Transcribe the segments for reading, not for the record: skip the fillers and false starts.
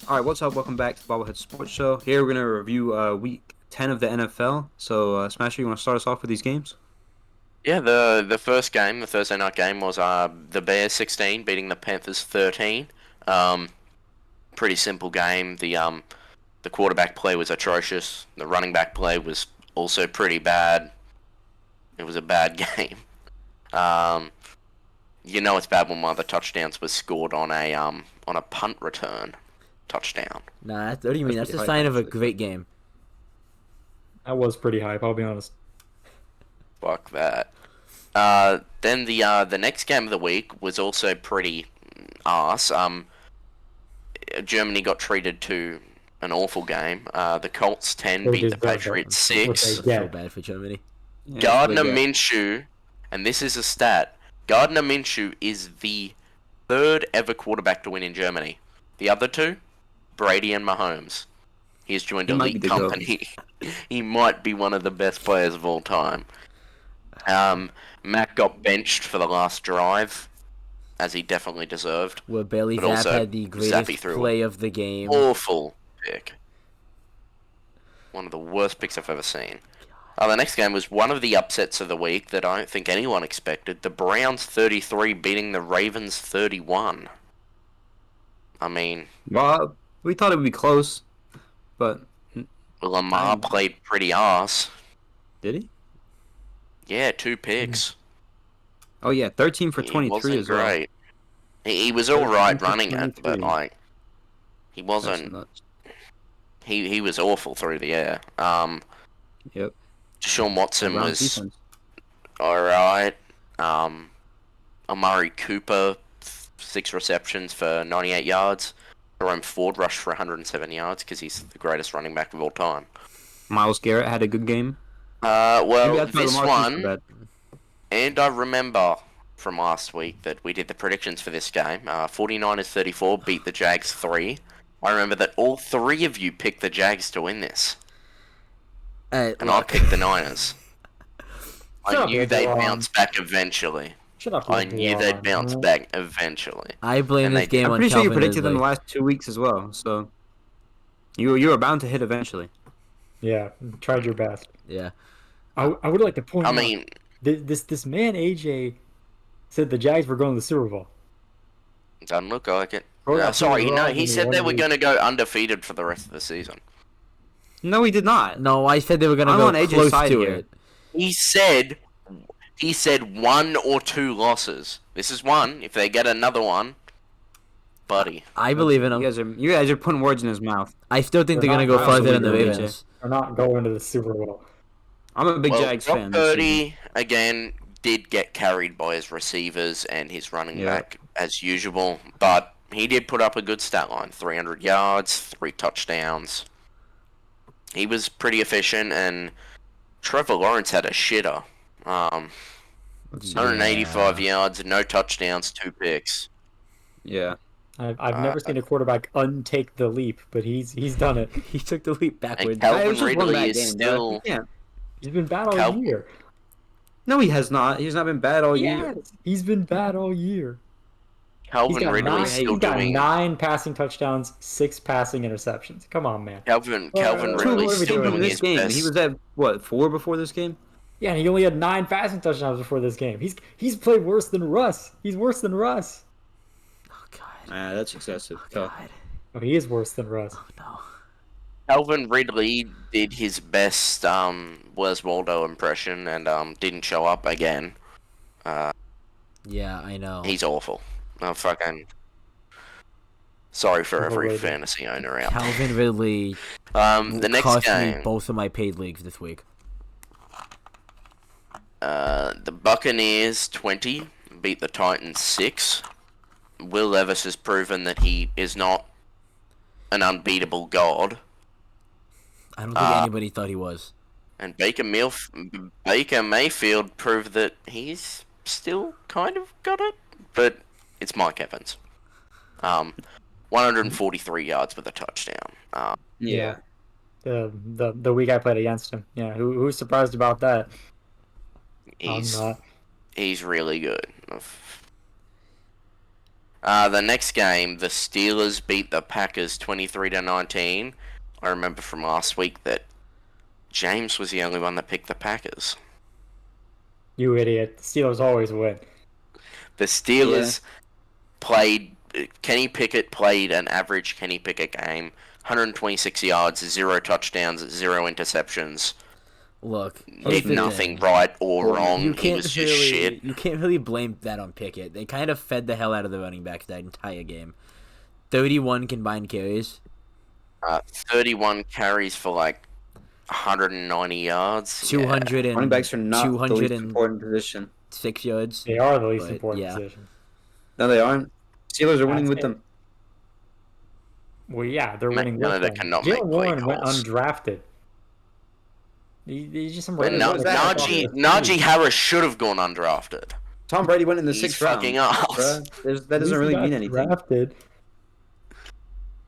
All right, what's up? Welcome back to the Bobbleheads Sports Show. Here we're gonna review Week 10 of the NFL. So, Smasher, you want to start us off with these games? Yeah, the first game, the Thursday night game, was the Bears 16 beating the Panthers 13. Um, Pretty simple game. The quarterback play was atrocious. The running back play was also pretty bad. It was a bad game. Um, it's bad when one of the touchdowns was scored on a punt return touchdown. Nah, what do you mean? That's That's a pretty hype, sign of a actually. great game. That was pretty hype, I'll be honest. Fuck that. Then the next game of the week was also pretty arse. Germany got treated to an awful game. The Colts 10 They beat the deserve it. Patriots What 6. they So get. bad for Germany. Yeah, Gardner really good. Minshew, and this is a stat, Gardner Minshew is the third ever quarterback to win in Germany. The other two, Brady and Mahomes. He's joined He might be elite the GOAT. company. He might be one of the best players of all time. Mac got benched for the last drive, as he definitely deserved. Where Bailey But Zapp also, had the Zappy greatest threw play of the game. Awful pick. One of the worst picks I've ever seen. The next game was one of the upsets of the week that I don't think anyone expected. The Browns 33 beating the Ravens 31. I mean, Well, we thought it would be close, but Lamar played pretty arse. did he? Yeah, 2 picks. Oh yeah, 13 for He 23 wasn't as well. great. He was all right 13 for running it, but 23. he That's wasn't. nuts. He was awful through the air. Yep. Deshaun Watson Browns was defense. all right. Amari Cooper, 6 receptions for 98 yards. Jerome Ford rushed for 107 yards because he's the greatest running back of all time. Myles Garrett had a good game. Maybe Well, that's why this Lamar seems so one, bad. and I remember from last week that we did the predictions for this game. 49ers 34 beat the Jags 3. I remember that all 3 of you picked the Jags to win this, and I Look, picked the Niners. I Shut up, knew they'd LeBron. bounce back eventually. Shut up, I knew they'd LeBron. bounce back eventually. I blame And this they game I'm on pretty sure you Calvin predicted them the Ridley. last 2 weeks as well. So you were bound to hit eventually. Yeah, tried your best. Yeah. I would like to point I out mean, this man AJ said the Jags were going to the Super Bowl. doesn't look like it. Bro, that's Sorry, wrong no, when he you said won they the were league. going to go undefeated for the rest of the season. No, he did not. No, I said they were gonna I'm go on AJ's close side to here. it. He said 1 or 2 losses. This is one. If they get another one, buddy. I believe in You them. guys are putting words in his mouth. I still think they're They're gonna not go farther than the absolutely Ravens. They're not going to the Super Bowl. I'm a big Well, Jags Brock fan. This season. Purdy, again, did get carried by his receivers and his running Yeah. back as usual, but he did put up a good stat line. 300 yards, 3 touchdowns. He was pretty efficient, and Trevor Lawrence had a shitter. Let's see. 185 yards, no touchdowns, 2 picks. Yeah. I've never seen a quarterback untake the leap, but he's done it. He took the leap backwards. And Calvin It was just one Ridley bad is game, bro. still- You can't- He's been bad all Cal- year. No, he has not. He's not been bad all year. Yes, he's been bad all year. Calvin Ridley's still he's got doing. 9 passing touchdowns, 6 passing interceptions. Come on, man. Calvin Two Ridley's what are we still doing doing this his game. best. He was at what 4 before this game? Yeah, and he only had 9 passing touchdowns before this game. He's played worse than Russ. He's worse than Russ. Oh God. That's excessive. God. Oh, he is worse than Russ. Oh no. Calvin Ridley did his best Wes Waldo impression and didn't show up again. Yeah, I know. He's awful. Oh, fucking. Sorry for every Overrated. fantasy owner out there. Calvin Ridley The next cost me game, both of my paid leagues this week. the Buccaneers 20 beat the Titans 6. Will Levis has proven that he is not an unbeatable god. I don't think anybody thought he was. And Baker Mayfield proved that he's still kind of got it, but it's Mike Evans. 143 yards with a touchdown. Yeah. The week I played against him. Yeah, who's surprised about that? I'm He's not. he's really good. The next game, the Steelers beat the Packers 23-19. I remember from last week that James was the only one that picked the Packers. You idiot. The Steelers always win. The Steelers played. Kenny Pickett played an average Kenny Pickett game. 126 yards, 0 touchdowns, 0 interceptions. Look, Did nothing right or wrong. You He can't was just really, shit. you can't really blame that on Pickett. They kind of fed the hell out of the running backs that entire game. 31 combined carries. 31 carries for like 190 yards. 200 and Running backs are not the least 206 important position. yards. They are the least But, important yeah. position. No, they aren't. Steelers are winning That's with it. them. Well, yeah, they're winning none with of them them. cannot make Jalen play Warren went calls. undrafted. He's just some But random guy. Najee Harris should have gone undrafted. Tom Brady went in the He's sixth round. fucking up. Bruh. That doesn't really mean anything. Drafted.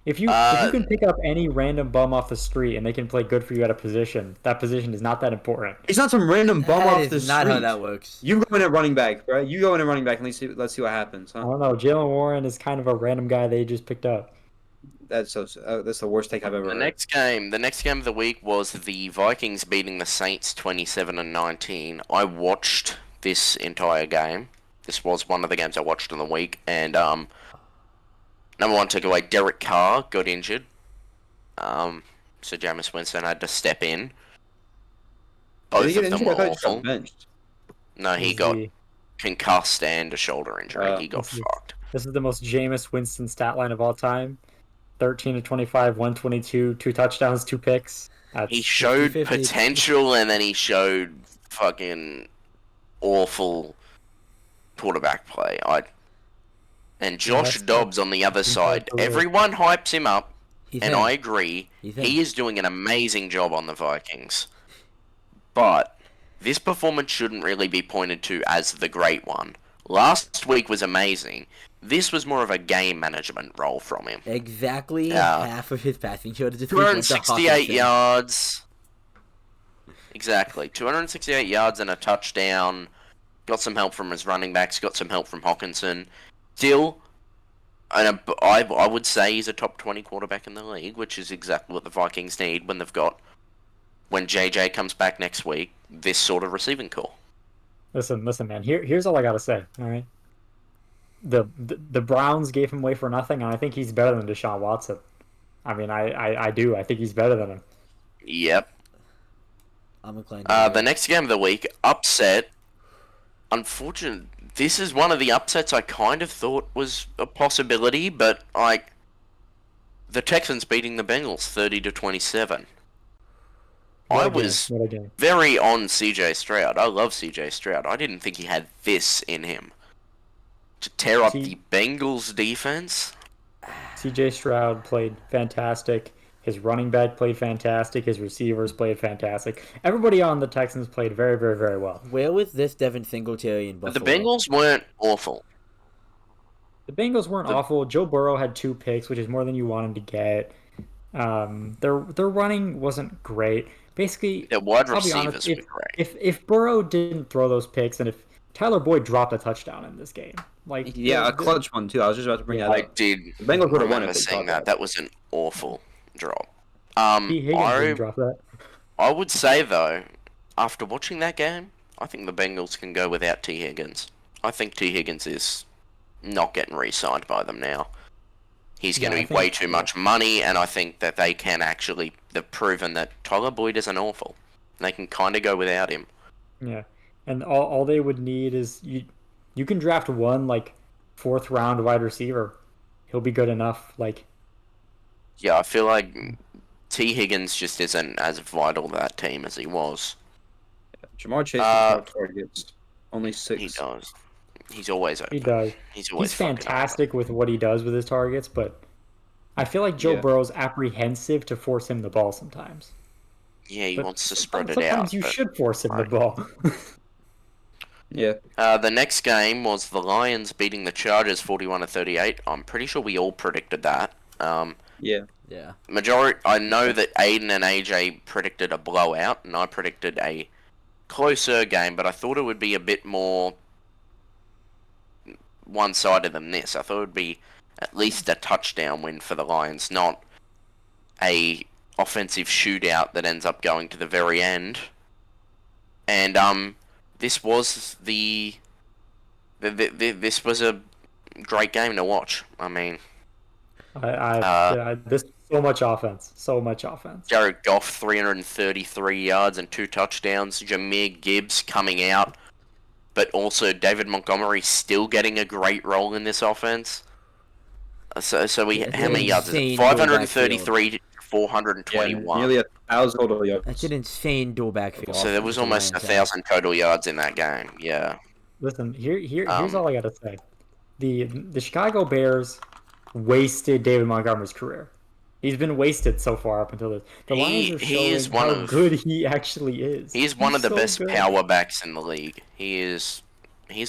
If you can pick up any random bum off the street and they can play good for you at a position, that position is not that important. He's not some random bum That off is the street. not how that works. You go in at running back, bro. You go in at running back and let's see what happens. I Huh? don't know. Jalen Warren is kind of a random guy they just picked up. That's the worst take I've ever The heard. next game of the week was the Vikings beating the Saints 27-19. I watched this entire game. This was one of the games I watched in the week, and number one takeaway: Derek Carr got injured. So Jameis Winston had to step in. Did Both he get of them injured? were I thought he just got awful. benched. No, he This is got the- concussed and a shoulder injury. He got this is- fucked. This is the most Jameis Winston stat line of all time. 13 to 25, 122, 2 touchdowns, 2 picks. That's He showed 50-50. potential, and then he showed fucking awful quarterback play. And Josh that's Dobbs on the other side. brutal. Everyone hypes him up, He's and in. I agree. He's in. He is doing an amazing job on the Vikings. But this performance shouldn't really be pointed to as the great one. Last week was amazing. This was more of a game management role from him. Exactly Yeah. half of his passing yardage. this week went to 268 Hawkinson. yards. Exactly. 268 yards and a touchdown. Got some help from his running backs. Got some help from Hawkinson. Still, I would say he's a top 20 quarterback in the league, which is exactly what the Vikings need when JJ comes back next week, this sort of receiving core. Listen, man. Here's all I gotta say. All right. The Browns gave him away for nothing, and I think he's better than Deshaun Watson. I mean, I do. I think he's better than him. Yep. I'm inclined. The next game of the week, upset. Unfortunate. This is one of the upsets I kind of thought was a possibility, but the Texans beating the Bengals 30-27. I was What a game. very on CJ Stroud. I love CJ Stroud. I didn't think he had this in him. To tear up the Bengals defense. CJ Stroud played fantastic. His running back played fantastic. His receivers played fantastic. Everybody on the Texans played very, very, very well. Where was this Devin Singletary in But Buffalo? the Bengals weren't awful. The Bengals weren't awful. Joe Burrow had 2 picks, which is more than you want him to get. Their running wasn't great. Basically, Their wide I'll be receivers honest, were great. if Burrow didn't throw those picks, and if Tyler Boyd dropped a touchdown in this game, like Yeah, a clutch one too. I was just about to bring that I up. did The Bengals would have won remember if they seeing caught that. that. That was an awful drop. T. Higgins didn't drop that. I would say though, after watching that game, I think the Bengals can go without T. Higgins. I think T. Higgins is not getting re-signed by them now. He's going Yeah, I to be way think- too much money, and I think that they've proven that Tyler Boyd isn't awful. They can kind of go without him. Yeah, and all they would need is you can draft one like 4th round wide receiver. He'll be good enough. Like Yeah, I feel like T. Higgins just isn't as vital to that team as he was. Jamar Chase has 5 targets, only 6. He does. He's always open. he does. He's always He's fucking fantastic with what he does with his targets, but I feel like Joe Yeah. Burrow's apprehensive to force him the ball sometimes. open. Yeah, he But wants to spread it sometimes out. you but- should force him the ball. Yeah. The next game was the Lions beating the Chargers 41-38. I'm pretty sure we all predicted that. Yeah. Yeah. I know that Aiden and AJ predicted a blowout, and I predicted a closer game, but I thought it would be a bit more one-sided than this. I thought it would be at least a touchdown win for the Lions, not a offensive shootout that ends up going to the very end. And this was this was a great game to watch. I mean, This so much offense, so much offense. Jared Goff 333 yards and 2 touchdowns. Jahmyr Gibbs coming out, but also David Montgomery still getting a great role in this offense. So we how many yards is it? 533 to 421. Nearly 1,000 total yards. That's an insane dual backfield. So there was almost 1,000 total yards in that game. Yeah. Listen, here's all I gotta say. The Chicago Bears wasted David Montgomery's career. He's been wasted so far up until this. The Lions are showing how good he actually is. He's one of the best power backs in the league. He's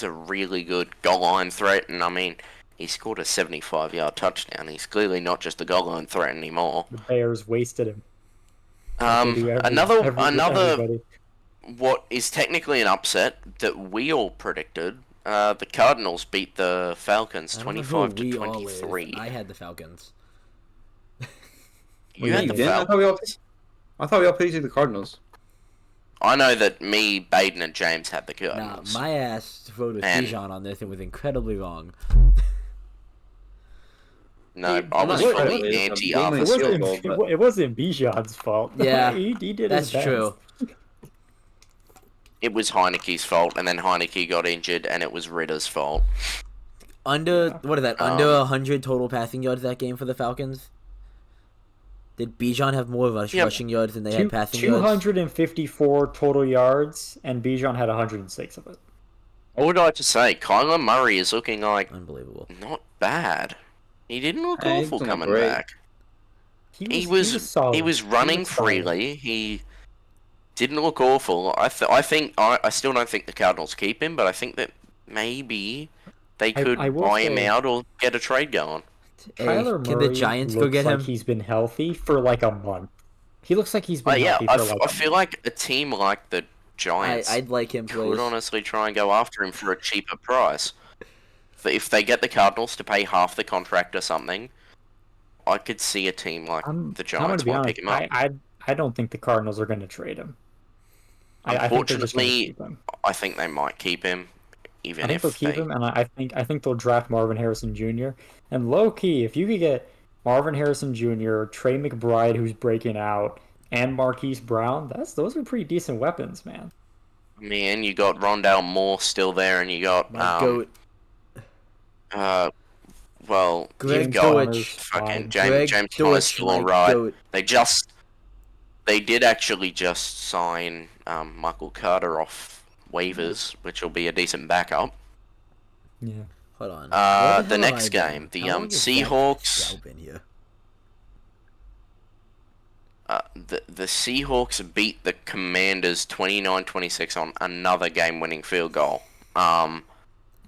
a really good goal line threat, and I mean, he scored a 75-yard touchdown. He's clearly not just a goal line threat anymore. The Bears wasted him. Another what is technically an upset that we all predicted. The Cardinals beat the Falcons 25 to 23. I had the Falcons. You had the Falcons. I thought we all predicted the Cardinals. I know that me, Baden, and James had the Cardinals. Nah, my ass voted Bijan on this and was incredibly wrong. No, I was fully anti after. It wasn't Bijan's fault. Yeah, he did that's his best. true. It was Heineke's fault, and then Heineke got injured, and it was Ritter's fault. Under 100 total passing yards that game for the Falcons. Did Bijan have more rushing yards than they had passing yards? 254 total yards, and Bijan had 106 of it. I would like to say, Kyler Murray is looking like unbelievable. Not bad. He didn't look awful coming great. back. He was running freely. He didn't look awful. I still don't think the Cardinals keep him, but I think that maybe they could buy him out or get a trade going. Kyler can Murray the Giants go get him? He's been healthy for like a month. He looks like he's been healthy for like a month. I feel like a team like the Giants I'd like him could honestly try and go after him for a cheaper price. If they get the Cardinals to pay half the contract or something, I could see a team like the Giants might pick him up. I don't think the Cardinals are going to trade him. Unfortunately, I think they might keep him. I think they'll keep him, and I think they'll draft Marvin Harrison Jr. And low key, if you could get Marvin Harrison Jr., Trey McBride, who's breaking out, and Marquise Brown, those are pretty decent weapons, man. Man, you got Rondale Moore still there, and you got goat. Well, Greg you've got Dortch, fucking James Conner's still alright. Goat. They did actually just sign Michael Carter off waivers, which will be a decent backup. Yeah. Hold on. The next game, the Seahawks. The Seahawks beat the Commanders 29-26 on another game-winning field goal.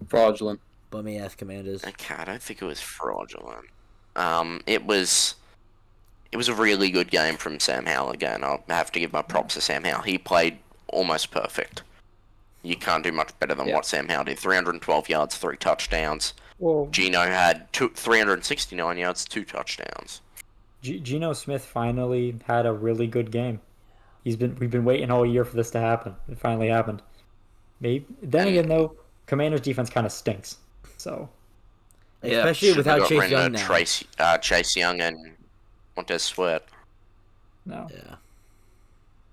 Fraudulent. Bummy ass Commanders. Okay, I don't think it was fraudulent. It was a really good game from Sam Howell again. I'll have to give my props to Sam Howell. He played almost perfect. You can't do much better than what Sam Howell did. 312 yards, 3 touchdowns. Well, Geno had 369 yards, 2 touchdowns. Geno Smith finally had a really good game. We've been waiting all year for this to happen. It finally happened. Again, though, Commanders' defense kind of stinks. So, especially without Chase Young now. Chase Young and Montez Sweat. No. Yeah.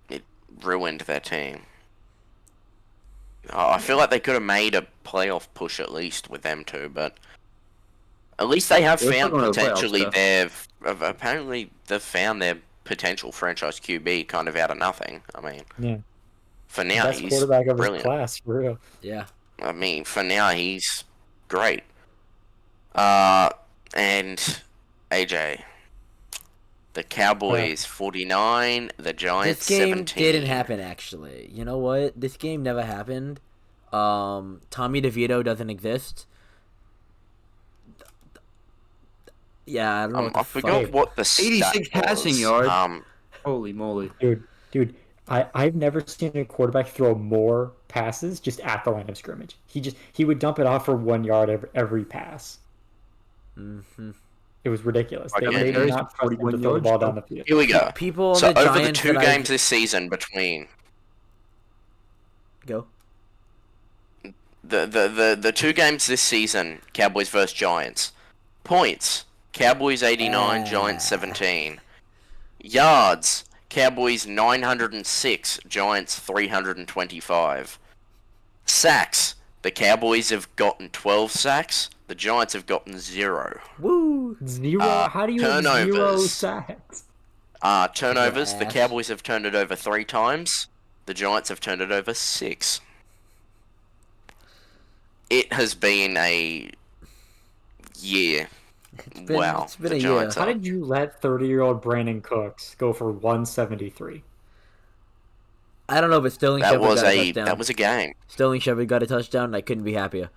It ruined their team. I feel like they could have made a playoff push at least with them two, but at least they have found potentially apparently they've found their potential franchise QB kind of out of nothing. I mean, for now best he's quarterback of brilliant. His class, for real. Yeah. I mean, for now he's great. And AJ, the Cowboys 49, the Giants 17. This game didn't happen, actually. You know what? This game never happened. Tommy DeVito doesn't exist. Yeah, I don't know. I forgot what the 86 passing yards. Um, Holy moly, dude. I've never seen a quarterback throw more passes just at the line of scrimmage. He would dump it off for 1 yard every pass. Mm-hmm. It was ridiculous. They Again, did not trust him to throw the ball down the field. Here we go. People on So the over the Giants 2 that games this season between go. the 2 games this season, Cowboys versus Giants. Points: Cowboys 89, Giants 17. Yards: Cowboys 906, Giants 325. Sacks: the Cowboys have gotten 12 sacks, the Giants have gotten 0. Woo! 0? How do you have 0 turnovers. sacks? Turnovers: the Yes. Cowboys have turned it over 3 times, the Giants have turned it over 6. It has been a year. It's been The a Giants year. How are. did you let 30-year-old Brandon Cooks go for 173? I don't know, but Sterling That Shepard was got a a touchdown. that was a game. Sterling Shepard got a touchdown, and I couldn't be happier.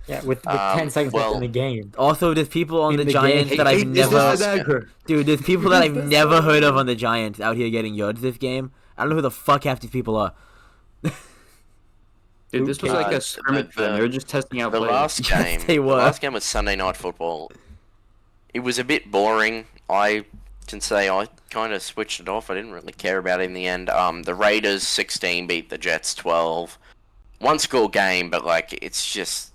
Yeah, with 10 seconds left in the game. Also, there's people on In the the Giants game. that I've never... Yeah. Dude, there's people that I've never heard of on the Giants out here getting yards this game. I don't know who the fuck half these people are. Dude, this was like a scrimmage for them. They were just testing out The players. last Yes, game. they The were. last game was Sunday Night Football. It was a bit boring. I can say I kind of switched it off. I didn't really care about it in the end. The Raiders 16 beat the Jets 12. 1-score game, but like it's just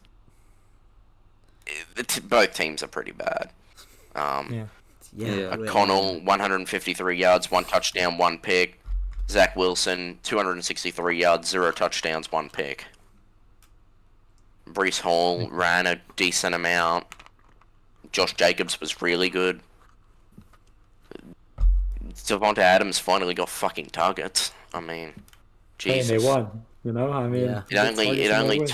both teams are pretty bad. Yeah. Yeah. O'Connell 153 yards, 1 touchdown, 1 pick. Zach Wilson 263 yards, 0 touchdowns, 1 pick. Breece Hall ran a decent amount. Josh Jacobs was really good. Devonta Adams finally got fucking targets. I mean, Jesus. And they won. You know, I mean, Yeah. It only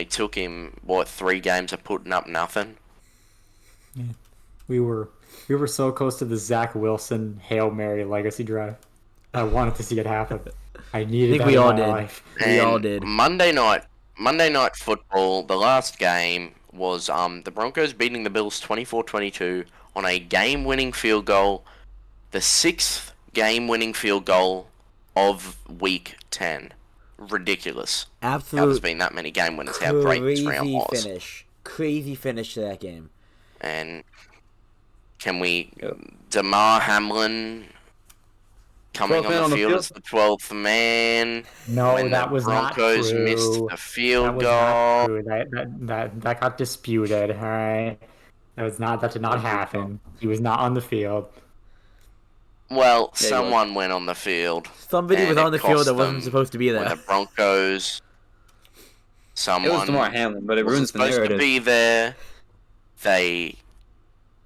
took him what 3 games of putting up nothing. we were so close to the Zach Wilson Hail Mary legacy drive. I wanted to see it happen. I needed think that we in all my did. life. We all And did. Monday night football, the last game was the Broncos beating the Bills 24-22 on a game-winning field goal, the 6th game-winning field goal of week 10. Ridiculous. How there's Absolute been that many game winners, how great this round was. Crazy finish to that game. And can we Damar Hamlin coming 12th on man the on the field field? as the 12th man? No, when that the was Broncos not true. missed the That field was goal. not true. That got disputed. All right, that did not happen. He was not on the field. Well, Yeah, he someone went on the field. Somebody and was it on the field cost that wasn't them supposed to be when there. the Broncos. It was Damar Hamlin, but it wasn't ruins the supposed to narrative. be there. They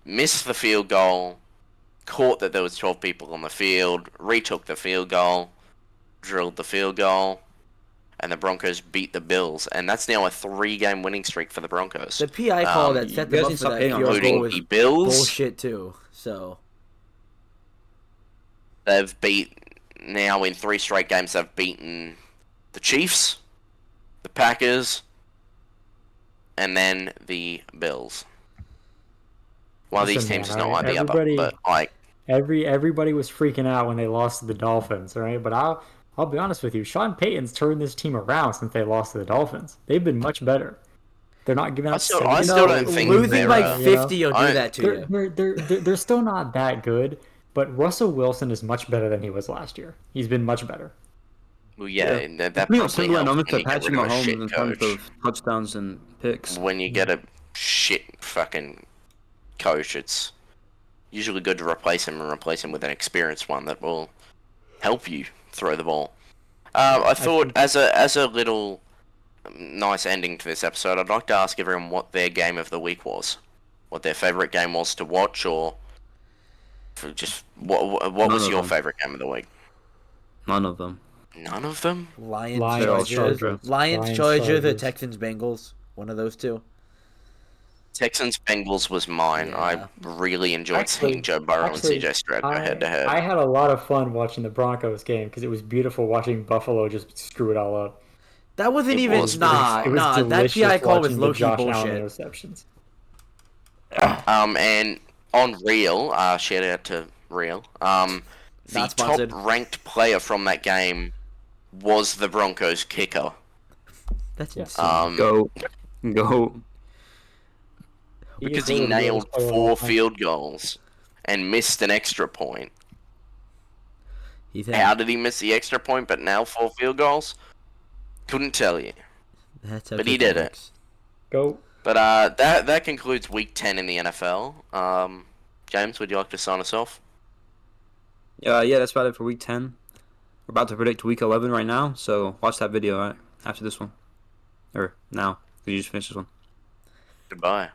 missed the field goal, caught that there was 12 people on the field, retook the field goal, drilled the field goal, and the Broncos beat the Bills, and that's now a 3-game winning streak for the Broncos. The PI call that you set guys them up need to for stop that hating on field Russell goal Including was the Bills, bullshit too. So they've beat now in 3 straight games. They've beaten the Chiefs, the Packers, and then the Bills. One of these Listen, teams man, is not like the other, everybody- but like Everybody was freaking out when they lost to the Dolphins, all right? But I'll be honest with you. Sean Payton's turned this team around since they lost to the Dolphins. They've been much better. They're not giving I up. still- 70 I still don't points. think losing they're, like you know? 50 will do that to you. They're still not that good, but Russell Wilson is much better than he was last year. He's been much better. well, yeah, that Pretty much probably similar helps numbers when to you get Patrick rid of a Mahomes shit in terms coach. of touchdowns and picks. When you get a shit fucking coach, it's usually good to replace him and replace him with an experienced one that will help you throw the ball. I thought as a little nice ending to this episode, I'd like to ask everyone what their game of the week was, what their favorite game was to watch, or for just what None was of your them. favorite game of the week? None of them. None of them. Lions, Lions, Chargers, Lions, Chargers, or Chargers. Texans, Bengals. One of those two. Texans Bengals was mine. Yeah. I really enjoyed Actually- seeing Joe Burrow and actually, CJ Stroud go head to head. I had a lot of fun watching the Broncos game because it was beautiful watching Buffalo just screw it all up. That wasn't It even was nah. That delicious PI call was watching low the key Josh Allen bullshit. interceptions. And on Real, shout out to Real. the Not top sponsored. ranked player from that game was the Broncos kicker. That's Yeah. insane. Go. Because he nailed 4 field goals and missed an extra point. Ethan, How did he miss the extra point but now 4 field goals? Couldn't tell you. that's how But he kicker did it. works. Go. But that concludes week 10 in the NFL. James, would you like to sign us off? Yeah, that's about it for week 10. We're about to predict week 11 right now, so watch that video after this one. Or now, because you just finished this one. Goodbye.